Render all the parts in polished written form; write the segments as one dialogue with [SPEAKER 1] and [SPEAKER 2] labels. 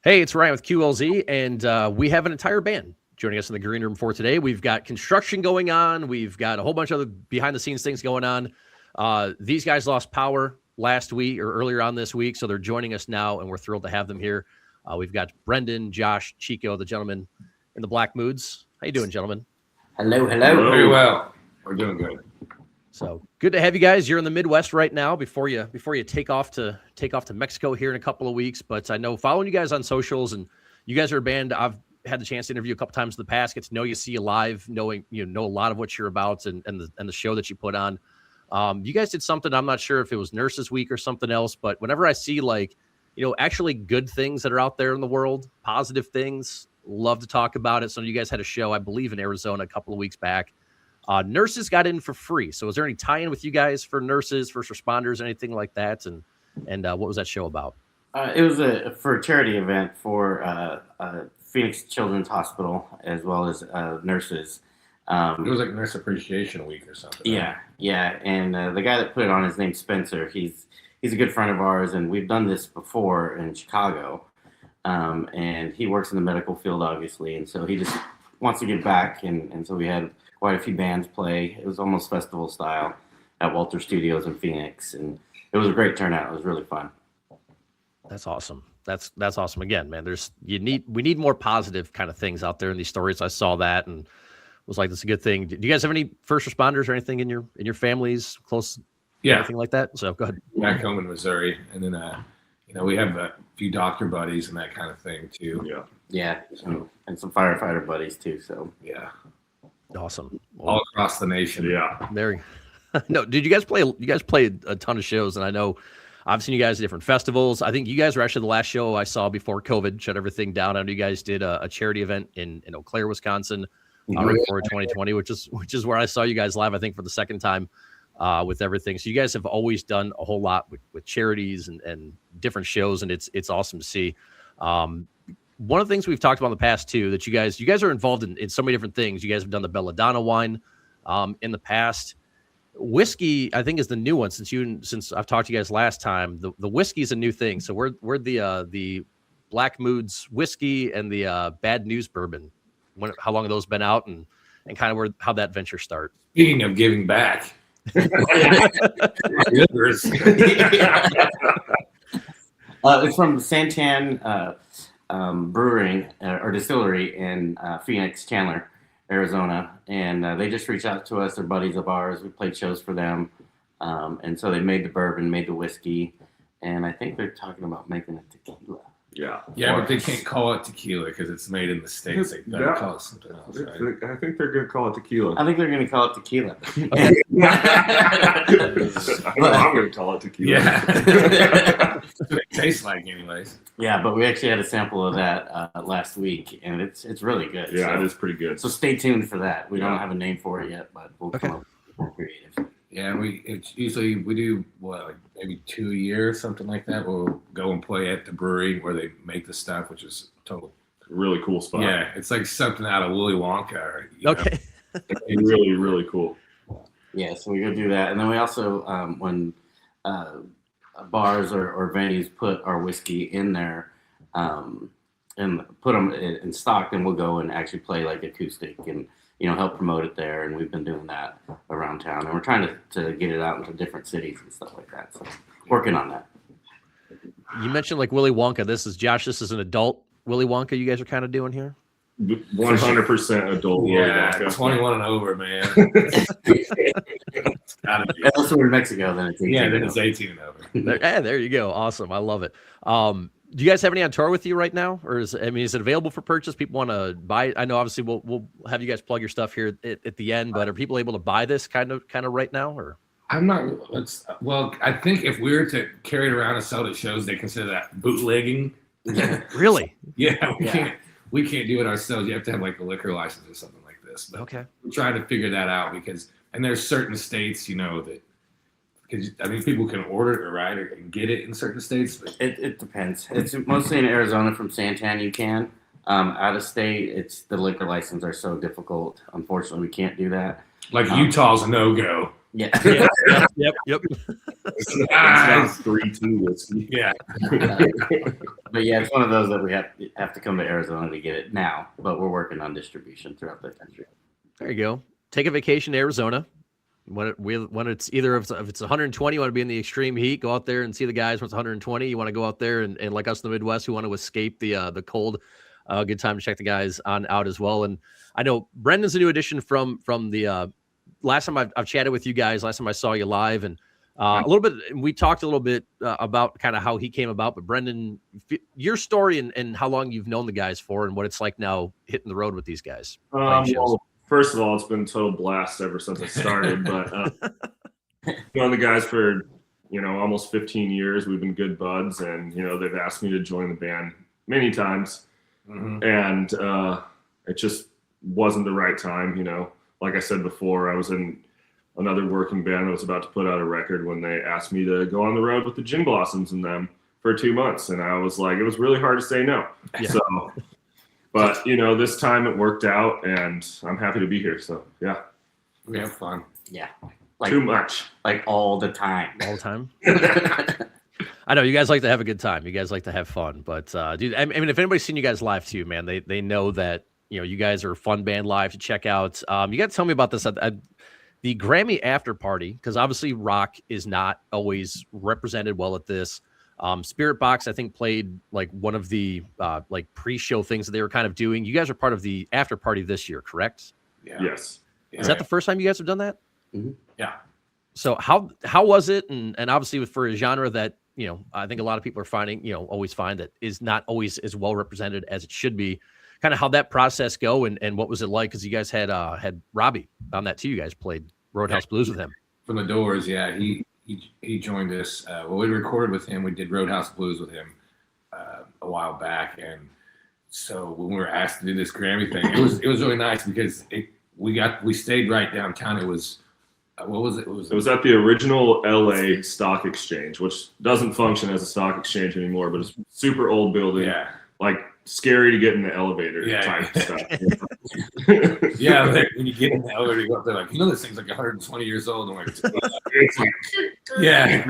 [SPEAKER 1] Hey, it's Ryan with QLZ, and we have an entire band joining us in the green room for today. We've got construction going on. We've got a whole bunch of other behind-the-scenes things going on. These guys lost power last week or earlier on this week, so they're joining us now, and we're thrilled to have them here. We've got Brendan, Josh, Chico, the gentlemen in the Black Moods. How you doing, gentlemen?
[SPEAKER 2] Hello.
[SPEAKER 3] Very well. We're doing good.
[SPEAKER 1] So good to have you guys. You're in the Midwest right now before you take off to Mexico here in a couple of weeks. But I know following you guys on socials, and you guys are a band I've had the chance to interview a couple times in the past, get to know you, see you live, knowing know a lot of what you're about and the show that you put on. You guys did something, I'm not sure if it was Nurses Week or something else, but whenever I see actually good things that are out there in the world, positive things, love to talk about it. So you guys had a show, I believe, in Arizona a couple of weeks back. Nurses got in for free. So was there any tie-in with you guys for nurses, first responders, anything like that? And what was that show about?
[SPEAKER 2] It was for a charity event for Phoenix Children's Hospital as well as nurses.
[SPEAKER 3] It was like Nurse Appreciation Week or something.
[SPEAKER 2] Yeah. And the guy that put it on, his name's Spencer. He's a good friend of ours, and we've done this before in Chicago. And he works in the medical field, obviously, and so he just wants to get back. And so we had quite a few bands play. It was almost festival style at Walter Studios in Phoenix, and it was a great turnout. It was really fun.
[SPEAKER 1] That's awesome. That's awesome. Again, man, we need more positive kind of things out there in these stories. I saw that and was like, that's a good thing. Do you guys have any first responders or anything in your families close?
[SPEAKER 3] Yeah.
[SPEAKER 1] Anything like that? So go ahead.
[SPEAKER 3] Back home in Missouri. And then, we have a few doctor buddies and that kind of thing too.
[SPEAKER 2] Yeah. And some firefighter buddies too. So
[SPEAKER 3] yeah.
[SPEAKER 1] Awesome.
[SPEAKER 3] All across the nation.
[SPEAKER 4] Yeah.
[SPEAKER 1] There. No, dude, you guys played a ton of shows, and I know I've seen you guys at different festivals. I think you guys were actually the last show I saw before COVID shut everything down. I know you guys did a charity event in Eau Claire, Wisconsin, right before 2020, which is where I saw you guys live, I think, for the second time with everything. So you guys have always done a whole lot with charities and different shows, and it's awesome to see. One of the things we've talked about in the past too, that you guys are involved in so many different things. You guys have done the Belladonna wine in the past. Whiskey, I think, is the new one since I've talked to you guys last time. The whiskey is a new thing. So we're the Black Moods whiskey and the Bad News bourbon. How long have those been out, and kind of how that venture started?
[SPEAKER 3] Speaking of giving back.
[SPEAKER 2] It's from Santan Brewing or Distillery in Phoenix, Chandler, Arizona, and they just reached out to us. They're buddies of ours. We played shows for them, and so they made the bourbon, made the whiskey, and I think they're talking about making a tequila.
[SPEAKER 4] Yeah,
[SPEAKER 3] but they can't call it tequila because it's made in the States. They better call it something else, right?
[SPEAKER 4] I think they're going to call it tequila.
[SPEAKER 2] I think they're going to call it tequila.
[SPEAKER 4] I know I'm going to call it tequila.
[SPEAKER 3] Yeah. That's what it tastes like anyways.
[SPEAKER 2] Yeah, but we actually had a sample of that last week, and it's really good.
[SPEAKER 4] Yeah,
[SPEAKER 2] so,
[SPEAKER 4] it is pretty good.
[SPEAKER 2] So stay tuned for that. We don't have a name for it yet, but we'll come up with more creative.
[SPEAKER 3] Yeah, it's usually we do maybe 2 a year or something like that. We'll go and play at the brewery where they make the stuff, which is total
[SPEAKER 4] really cool spot.
[SPEAKER 3] Yeah, it's like something out of Willy Wonka. Or,
[SPEAKER 1] okay.
[SPEAKER 4] Really, really cool.
[SPEAKER 2] Yeah, so we go do that, and then we also when bars or venues put our whiskey in there and put them in stock, then we'll go and actually play like acoustic and help promote it there. And we've been doing that around town, and we're trying to get it out into different cities and stuff like that. So working on that.
[SPEAKER 1] You mentioned like Willy Wonka. This is Josh. This is an adult Willy Wonka you guys are kind of doing here.
[SPEAKER 4] 100% adult.
[SPEAKER 3] Yeah, 21 and over, man. It's gotta be.
[SPEAKER 2] Unless we're in Mexico, then it's 18.
[SPEAKER 3] Yeah, then it's 18 and over.
[SPEAKER 1] There you go. Awesome. I love it. Do you guys have any on tour with you right now, or is it available for purchase? People want to buy it? I know obviously we'll have you guys plug your stuff here at the end, but are people able to buy this kind of right now, or?
[SPEAKER 3] I'm not. I think if we were to carry it around and sell it at shows, they consider that bootlegging.
[SPEAKER 1] Really?
[SPEAKER 3] Yeah, we can't do it ourselves. You have to have like a liquor license or something like this. But
[SPEAKER 1] okay,
[SPEAKER 3] we're trying to figure that out and there's certain states, that. Because people can order it or get it in certain states. But
[SPEAKER 2] it depends. It's mostly in Arizona from Santan. You can. Out of state, the liquor licenses are so difficult. Unfortunately, we can't do that.
[SPEAKER 3] Like Utah's a no-go.
[SPEAKER 2] Yeah.
[SPEAKER 1] Yep.
[SPEAKER 4] It's not 3-2 whiskey.
[SPEAKER 3] Yeah.
[SPEAKER 2] But yeah, it's one of those that we have to come to Arizona to get it now. But we're working on distribution throughout the country.
[SPEAKER 1] There you go. Take a vacation to Arizona. When it's either if it's 120, you want to be in the extreme heat, go out there and see the guys. When it's 120, you want to go out there and like us in the Midwest, who want to escape the cold. Good time to check the guys on out as well. And I know Brendan's a new addition from the last time I've chatted with you guys. Last time I saw you live, and a little bit. We talked a little bit about kind of how he came about. But Brendan, your story and how long you've known the guys for, and what it's like now hitting the road with these guys.
[SPEAKER 4] Well, first of all, it's been a total blast ever since I started. But known the guys for almost 15 years. We've been good buds, and they've asked me to join the band many times, and it just wasn't the right time. Like I said before, I was in another working band that was about to put out a record when they asked me to go on the road with the Gin Blossoms and them for 2 months. And I was like, it was really hard to say no. Yeah. So, but this time it worked out, and I'm happy to be here. So yeah.
[SPEAKER 3] We have fun.
[SPEAKER 2] Yeah.
[SPEAKER 4] Too much.
[SPEAKER 2] Like all the time.
[SPEAKER 1] All the time. I know you guys like to have a good time. You guys like to have fun, but dude, I mean, if anybody's seen you guys live too, man, they know that you guys are a fun band live to check out. You got to tell me about this at the Grammy after party, because obviously rock is not always represented well at this. Spirit Box, I think, played like one of the like pre-show things that they were kind of doing. You guys are part of the after party this year, correct?
[SPEAKER 4] Yeah. Yes.
[SPEAKER 1] Is that the first time you guys have done that?
[SPEAKER 2] Mm-hmm.
[SPEAKER 3] Yeah.
[SPEAKER 1] So how was it? And obviously for a genre that, I think a lot of people are finding, always find that is not always as well represented as it should be. Kind of how that process go and what was it like? Because you guys had Robby on that too. You guys played Roadhouse Blues with him.
[SPEAKER 3] From the Doors, yeah. He joined us. We recorded with him. We did Roadhouse Blues with him a while back, and so when we were asked to do this Grammy thing, it was really nice because we stayed right downtown. It was what was it?
[SPEAKER 4] It was at the original LA Stock Exchange, which doesn't function as a stock exchange anymore, but it's a super old building.
[SPEAKER 3] Yeah.
[SPEAKER 4] Like scary to get in the elevator type stuff.
[SPEAKER 3] Yeah, like when you get in the elevator, you go up there like, this thing's like 120 years old. I'm like,
[SPEAKER 4] It's like
[SPEAKER 3] yeah.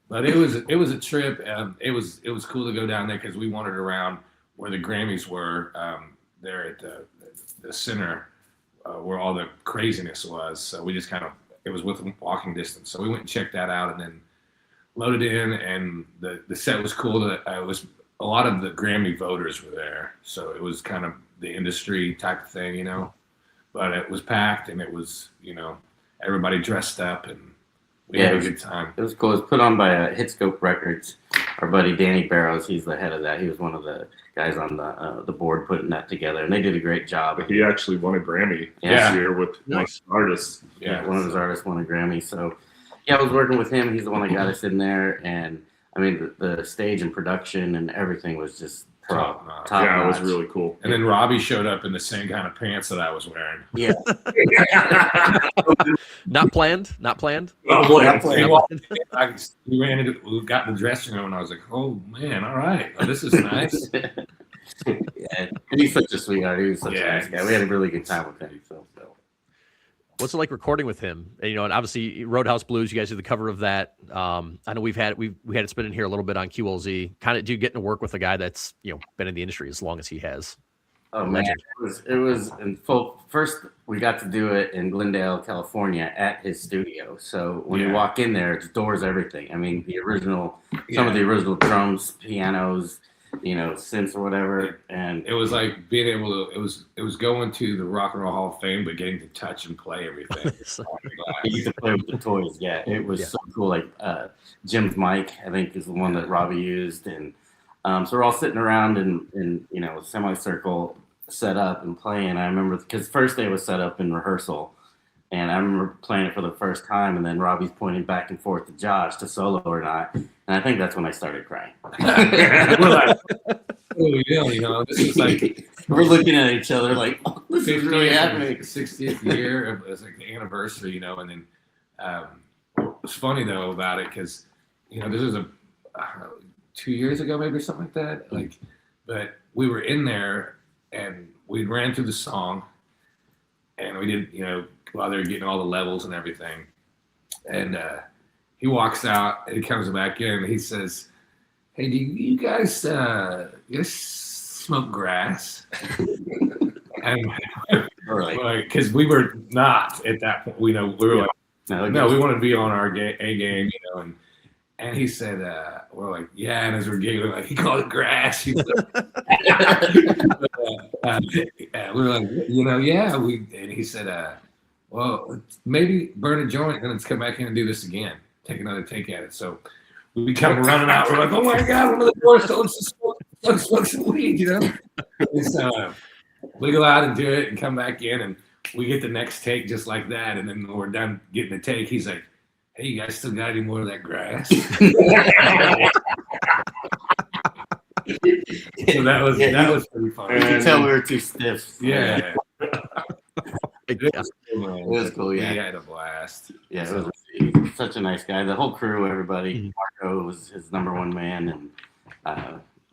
[SPEAKER 3] But it was a trip. It was cool to go down there because we wandered around where the Grammys were there at the center where all the craziness was. So we just it was within walking distance. So we went and checked that out, and then loaded in, and the set was cool. It was a lot of the Grammy voters were there, so it was kind of the industry type of thing, But it was packed, and it was everybody dressed up, and we had a good time.
[SPEAKER 2] It was cool. It was put on by Hitscope Records. Our buddy Danny Barrows, he's the head of that. He was one of the guys on the board putting that together, and they did a great job.
[SPEAKER 4] He actually won a Grammy this year with one of his artists.
[SPEAKER 2] Yeah, one of his artists won a Grammy. So, yeah, I was working with him. He's the one that got us in there, and I mean the stage and production and everything was just top
[SPEAKER 4] Yeah, it was
[SPEAKER 2] notch.
[SPEAKER 4] really cool.
[SPEAKER 3] And then Robby showed up in the same kind of pants that I was wearing.
[SPEAKER 2] Yeah.
[SPEAKER 1] Not planned.
[SPEAKER 3] We got in the dressing room, and I was like, "Oh man, all right, this is nice."
[SPEAKER 2] Yeah, he's such a sweetheart. He was such a nice guy. We had a really good time with him. So.
[SPEAKER 1] What's it like recording with him? And, and obviously Roadhouse Blues, you guys did the cover of that. I know we had it spin in here a little bit on QLZ. Kind of getting to work with a guy that's, been in the industry as long as he has.
[SPEAKER 2] Oh man, it was in full. First, we got to do it in Glendale, California, at his studio. So when you walk in there, it's doors, everything. I mean, some of the original drums, pianos, synths or whatever, and
[SPEAKER 3] it was like being able to. It was going to the Rock and Roll Hall of Fame, but getting to touch and play everything.
[SPEAKER 2] You get to play with the toys. Yeah, it was so cool. Like Jim's mic, I think, is the one that Robby used, and so we're all sitting around in semicircle, set up and playing. I remember because first day was set up in rehearsal, and I remember playing it for the first time, and then Robbie's pointing back and forth to Josh to solo or not, and I think that's when I started crying.
[SPEAKER 3] We're like, oh yeah, this is like
[SPEAKER 2] we're looking at each other like, oh, this is really happening.
[SPEAKER 3] 60th year, it's like the anniversary, and then what's funny though about it because this is 2 years ago maybe or something like that, but we were in there and we ran through the song. and we did, while they were getting all the levels and everything. And he walks out and he comes back in and he says, "Hey, do you guys smoke grass?" And because we were not at that point, we were like, no, we wanted to be on our A game, and he said, we're like, yeah, and as we're giggling, like, he called it grass. He said, we were like, yeah, and he said, well, maybe burn a joint and let's come back in and do this again, take another take at it. So we come running out. We're like, oh my God, one of the doors, so let's smoke some weed, And so we go out and do it and come back in and we get the next take just like that. And then when we're done getting the take, he's like, "Hey, you guys still got any more of that grass?" So that was pretty funny.
[SPEAKER 2] You can tell we were too stiff.
[SPEAKER 3] Yeah.
[SPEAKER 2] It was cool. Yeah,
[SPEAKER 3] he had a blast.
[SPEAKER 2] Yeah, it was such a nice guy. The whole crew, everybody. Marco was his number one man, and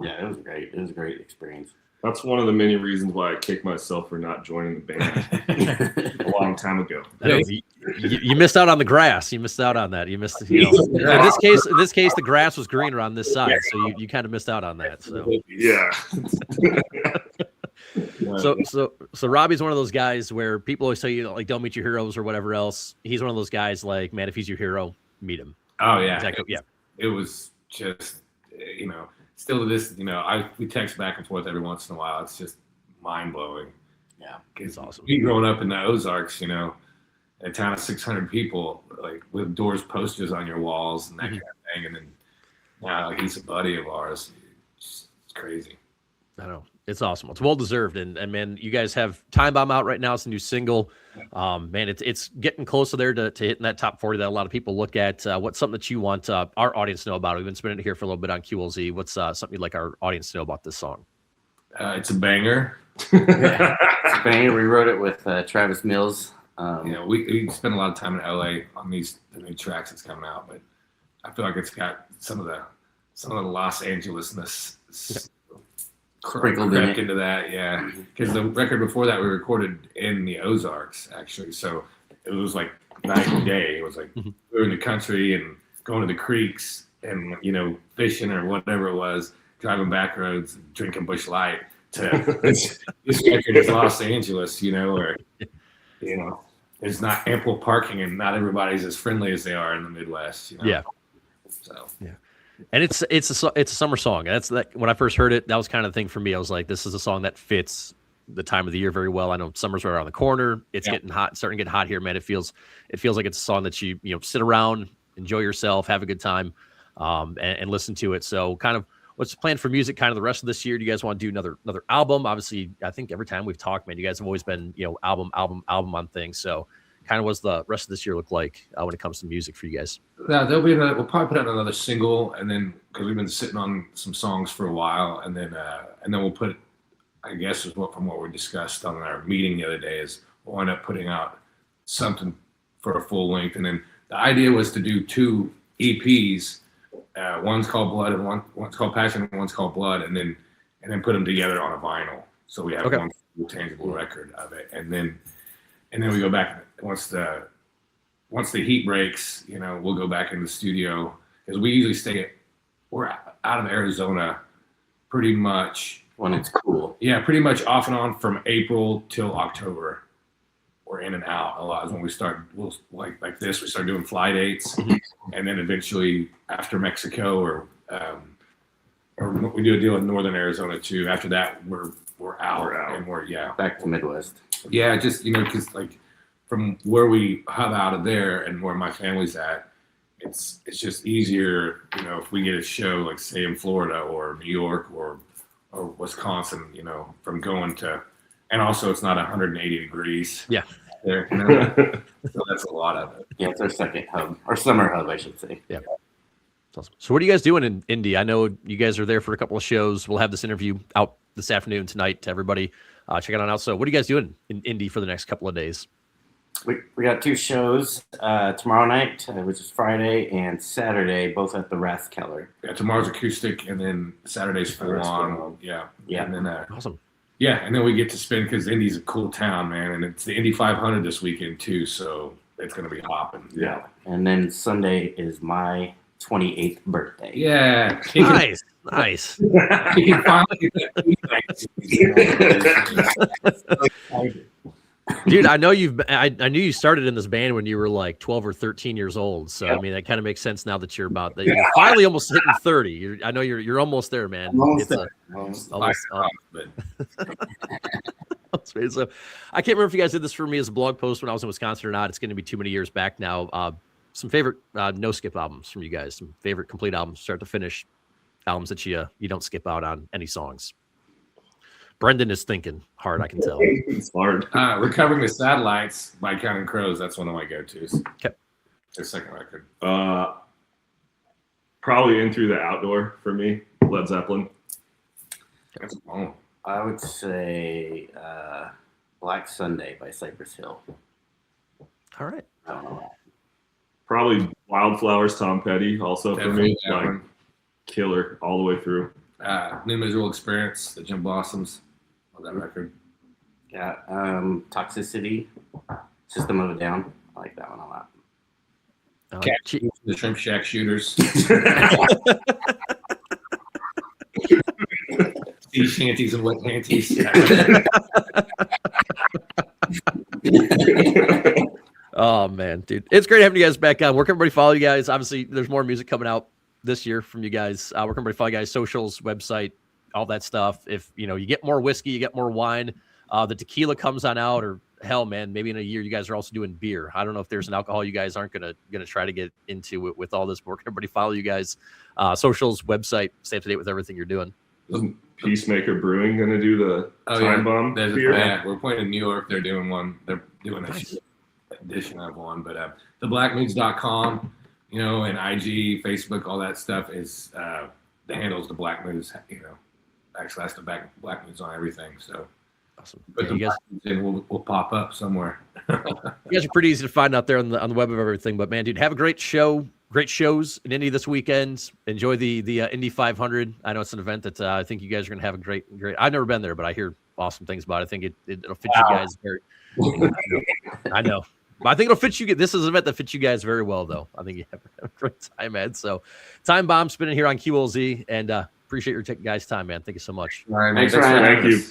[SPEAKER 2] yeah, it was great. It was a great experience.
[SPEAKER 4] That's one of the many reasons why I kicked myself for not joining the band a long time ago.
[SPEAKER 1] You missed out on the grass. You missed out on that. You missed, in this case, the grass was greener on this side, so you kind of missed out on that. So
[SPEAKER 4] yeah.
[SPEAKER 1] So Robby's one of those guys where people always tell you, like, don't meet your heroes or whatever else. He's one of those guys, like, man, if he's your hero, meet him.
[SPEAKER 3] Oh yeah,
[SPEAKER 1] exactly.
[SPEAKER 3] It was just, still to this, we text back and forth every once in a while. It's just mind blowing.
[SPEAKER 1] Yeah, it's awesome.
[SPEAKER 3] Me growing up in the Ozarks, a town of 600 people, like with Doors posters on your walls and that kind of thing, and then now he's a buddy of ours. It's crazy.
[SPEAKER 1] I know. It's awesome. It's well deserved, and man, you guys have Time Bomb out right now. It's a new single. Man, it's getting closer there to hitting that top 40 that a lot of people look at. What's something that you want our audience to know about? We've been spinning it here for a little bit on QLZ. What's something you'd like our audience to know about this song?
[SPEAKER 3] It's a banger.
[SPEAKER 2] It's a banger. We wrote it with Travis Mills.
[SPEAKER 3] We spend a lot of time in LA on the new tracks that's coming out, but I feel like it's got some of the Los Angeles-ness sprinkled into that, yeah. Because the record before that we recorded in the Ozarks, actually. So it was like night and day. It was like we were in the country and going to the creeks and fishing or whatever it was, driving back roads, drinking Busch Light. To this record is Los Angeles, where there's not ample parking and not everybody's as friendly as they are in the Midwest.
[SPEAKER 1] Yeah.
[SPEAKER 3] So
[SPEAKER 1] yeah. And it's a summer song. That's that. When I first heard it, that was kind of the thing for me. I was like, this is a song that fits the time of the year very well. I know summer's right around the corner. It's getting hot, starting to get hot here, man. It feels like it's a song that you sit around, enjoy yourself, have a good time, and listen to it. So kind of what's the plan for music kind of the rest of this year? Do you guys want to do another album? Obviously, I think every time we've talked, man, you guys have always been, album on things. So kind of what's the rest of this year look like when it comes to music for you guys?
[SPEAKER 3] Yeah, we'll probably put out another single, and then because we've been sitting on some songs for a while, and then we'll put, I guess, from what we discussed on our meeting the other day, is we'll end up putting out something for a full length, and then the idea was to do 2 EPs. One's called Blood, and one's called Passion, and one's called Blood, and then put them together on a vinyl, so we have one tangible record of it, and then we go back once the heat breaks. We'll go back in the studio because we usually we're out of Arizona pretty much
[SPEAKER 2] when it's cool.
[SPEAKER 3] Yeah, pretty much off and on from April till October. We're in and out a lot. Is when we start. We'll like this. We start doing fly dates, and then eventually after Mexico or we do a deal in Northern Arizona too. After that, we're out. And we're
[SPEAKER 2] back to Midwest.
[SPEAKER 3] Yeah, just because like from where we hub out of there and where my family's at, it's just easier. If we get a show like say in Florida or New York or Wisconsin, from going to, and also it's not 180 degrees.
[SPEAKER 1] Yeah.
[SPEAKER 3] There, so that's a lot of it.
[SPEAKER 2] Yeah, it's our second hub, or summer hub, I should say.
[SPEAKER 1] Yeah. Awesome. So what are you guys doing in Indy? I know you guys are there for a couple of shows. We'll have this interview out this afternoon tonight to everybody. Check it out. So what are you guys doing in Indy for the next couple of days?
[SPEAKER 2] We got 2 shows tomorrow night, which is Friday, and Saturday, both at the Rathkeller.
[SPEAKER 3] Yeah, tomorrow's acoustic, and then Saturday's full on. Yeah.
[SPEAKER 2] Yeah.
[SPEAKER 3] And then
[SPEAKER 1] awesome.
[SPEAKER 3] Yeah, and then we get to spend because Indy's a cool town, man, and it's the Indy 500 this weekend too, so it's gonna be hopping.
[SPEAKER 2] Yeah. And then Sunday is my 28th birthday.
[SPEAKER 3] Yeah,
[SPEAKER 1] Nice.
[SPEAKER 3] he can finally
[SPEAKER 1] Dude, I know I knew you started in this band when you were like 12 or 13 years old. So I mean, that kind of makes sense now that you're you're finally almost hitting 30. I know you're almost there, man.
[SPEAKER 2] Almost
[SPEAKER 1] It's
[SPEAKER 2] there.
[SPEAKER 1] So I can't remember if you guys did this for me as a blog post when I was in Wisconsin or not. It's going to be too many years back now. Some favorite no skip albums from you guys. Some favorite complete albums, start to finish albums that you don't skip out on any songs. Brendan is thinking hard, I can tell.
[SPEAKER 4] It's hard.
[SPEAKER 3] Recovering the Satellites by Counting Crows. That's one of my go-tos.
[SPEAKER 1] Okay.
[SPEAKER 3] Their second record.
[SPEAKER 4] Probably In Through the Outdoor for me, Led Zeppelin.
[SPEAKER 3] That's a bone.
[SPEAKER 2] I would say Black Sunday by Cypress Hill.
[SPEAKER 1] All right.
[SPEAKER 2] I don't know.
[SPEAKER 4] Probably Wildflowers, Tom Petty, also
[SPEAKER 3] Definitely
[SPEAKER 4] for me.
[SPEAKER 3] that
[SPEAKER 4] Like
[SPEAKER 3] one.
[SPEAKER 4] killer all the way through.
[SPEAKER 3] New Miserable Experience, the Jim Blossoms. Love that record.
[SPEAKER 2] Yeah, Toxicity, System of a Down. I like that one a lot.
[SPEAKER 3] The Shrimp Shack Shooters. Sea shanties and wet panties.
[SPEAKER 1] Oh man, dude, it's great having you guys back on. Where can everybody follow you guys? Obviously, there's more music coming out this year from you guys. Where can everybody follow you guys? Socials, website, all that stuff. If you get more whiskey, you get more wine. The tequila comes on out, or hell, man, maybe in a year you guys are also doing beer. I don't know if there's an alcohol you guys aren't gonna try to get into with all this. Where can everybody follow you guys? Socials, website, stay up to date with everything you're doing.
[SPEAKER 4] Isn't Peacemaker Brewing going to do the Time Bomb
[SPEAKER 3] There's
[SPEAKER 4] beer?
[SPEAKER 3] we're playing in New York. They're doing one. They're doing a edition of one. But theblackmoods.com, and IG, Facebook, all that stuff is the handles. The Black Moods, actually that's the Black Moods on everything. So
[SPEAKER 1] Awesome.
[SPEAKER 3] put
[SPEAKER 1] Yeah,
[SPEAKER 3] the
[SPEAKER 1] you guys,
[SPEAKER 3] Black Moods in, we'll pop up somewhere.
[SPEAKER 1] you guys are pretty easy to find out there on the web of everything. But man, dude, have a great show. Great shows in Indy this weekend. Enjoy the Indy 500. I know it's an event that I think you guys are going to have a great. I've never been there, but I hear awesome things about it. I think it'll fit you guys very. I know. But I think it'll fit you. This is an event that fits you guys very well, though. I think you have a great time, Ed. So, Time Bomb spinning here on QLZ, and appreciate your guys' time, man. Thank you so much.
[SPEAKER 3] All right,
[SPEAKER 2] Thanks, Ryan.
[SPEAKER 4] Thank you.